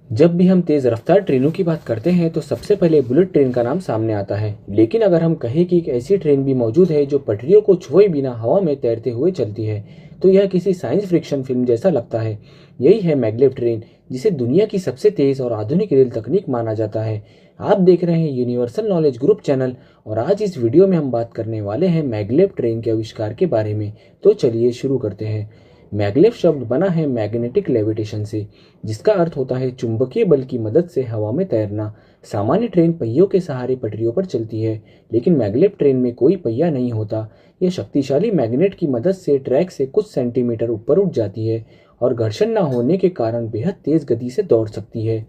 जब भी हम तेज़ रफ्तार ट्रेनों की बात करते हैं तो सबसे पहले बुलेट ट्रेन का नाम सामने आता है। लेकिन अगर हम कहें कि एक ऐसी ट्रेन भी मौजूद है जो पटरियों को छुए बिना हवा में तैरते हुए चलती है, तो यह किसी साइंस फिक्शन फिल्म जैसा लगता है। यही है मैगलेव ट्रेन, जिसे दुनिया की सबसे तेज़ और आधुनिक रेल तकनीक माना जाता है। आप देख रहे हैं यूनिवर्सल नॉलेज ग्रुप चैनल, और आज इस वीडियो में हम बात करने वाले हैं मैगलेव ट्रेन के आविष्कार के बारे में। तो चलिए शुरू करते हैं। मैगलेव शब्द बना है मैग्नेटिक लेविटेशन से, जिसका अर्थ होता है चुंबकीय बल की मदद से हवा में तैरना। सामान्य ट्रेन पहियों के सहारे पटरियों पर चलती है, लेकिन मैगलेव ट्रेन में कोई पहिया नहीं होता। यह शक्तिशाली मैग्नेट की मदद से ट्रैक से कुछ सेंटीमीटर ऊपर उठ जाती है और घर्षण न होने के कारण बेहद तेज गति से दौड़ सकती है।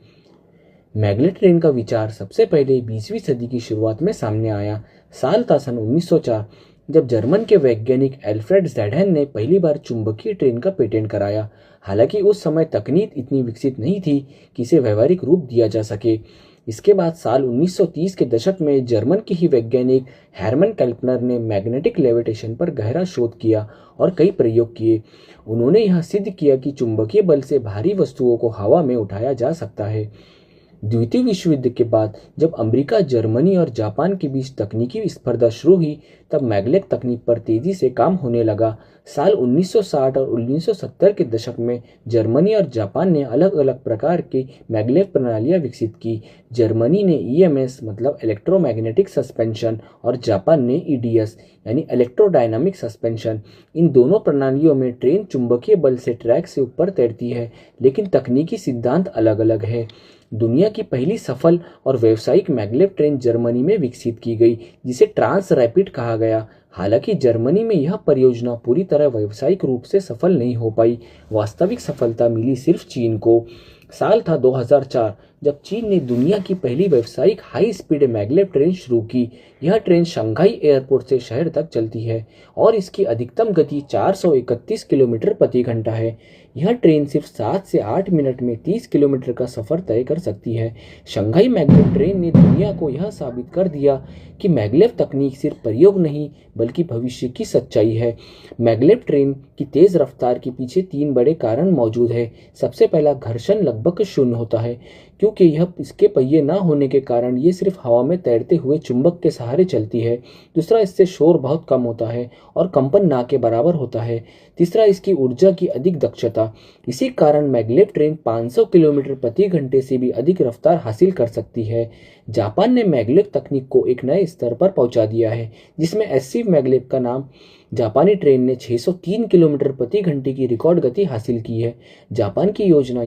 मैगलेव ट्रेन का विचार सबसे पहले 20वीं सदी की शुरुआत में सामने आया। साल था सन 1904, जब जर्मन के वैज्ञानिक एल्फ्रेड ज़ेडहन ने पहली बार चुंबकीय ट्रेन का पेटेंट कराया। हालांकि उस समय तकनीक इतनी विकसित नहीं थी कि इसे व्यवहारिक रूप दिया जा सके। इसके बाद साल 1930 के दशक में जर्मन के ही वैज्ञानिक हेरमन केल्पनर ने मैग्नेटिक लेविटेशन पर गहरा शोध किया और कई प्रयोग किए। उन्होंने यह सिद्ध किया कि चुंबकीय बल से भारी वस्तुओं को हवा में उठाया जा सकता है। द्वितीय विश्व युद्ध के बाद जब अमेरिका, जर्मनी और जापान के बीच तकनीकी स्पर्धा शुरू हुई, तब मैगलेव तकनीक पर तेजी से काम होने लगा। साल 1960 और 1970 के दशक में जर्मनी और जापान ने अलग अलग प्रकार की मैगलेव प्रणालियां विकसित की। जर्मनी ने ईएमएस मतलब इलेक्ट्रोमैग्नेटिक सस्पेंशन और जापान ने ईडीएस यानी इलेक्ट्रोडायनामिक सस्पेंशन। इन दोनों प्रणालियों में ट्रेन चुंबकीय बल से ट्रैक से ऊपर तैरती है, लेकिन तकनीकी सिद्धांत अलग अलग है। दुनिया की पहली सफल और व्यावसायिक मैगलेव ट्रेन जर्मनी में विकसित की गई, जिसे ट्रांस रैपिड कहा गया। हालांकि जर्मनी में यह परियोजना पूरी तरह व्यावसायिक रूप से सफल नहीं हो पाई। वास्तविक सफलता मिली सिर्फ चीन को। साल था 2004, जब चीन ने दुनिया की पहली व्यावसायिक हाई स्पीड मैगलेव ट्रेन शुरू की। यह ट्रेन शंघाई एयरपोर्ट से शहर तक चलती है और इसकी अधिकतम गति 431 किलोमीटर प्रति घंटा है। यह ट्रेन सिर्फ 7 से 8 मिनट में 30 किलोमीटर का सफर तय कर सकती है। शंघाई मैगलेव ट्रेन ने दुनिया को यह साबित कर दिया कि मैगलेव तकनीक सिर्फ प्रयोग नहीं बल्कि भविष्य की सच्चाई है। मैगलेव ट्रेन की तेज रफ्तार के पीछे 3 बड़े कारण मौजूद है। सबसे पहला, घर्षण लगभग शून्य होता है, क्योंकि यह इसके पहिए न होने के कारण ये सिर्फ हवा में तैरते हुए चुंबक के सहारे चलती है। दूसरा, इससे शोर बहुत कम होता है और कंपन ना के बराबर होता है। तीसरा, इसकी ऊर्जा की अधिक दक्षता। इसी कारण मैगलेव ट्रेन 500 किलोमीटर प्रति घंटे से भी अधिक रफ्तार हासिल कर सकती है। जापान ने मैगलेव तकनीक को एक नए स्तर पर पहुंचा दिया है, जिसमें एससी मैगलेव का नाम। जापानी ट्रेन ने 603 किलोमीटर प्रति घंटे की रिकॉर्ड गति हासिल की है। जापान की योजना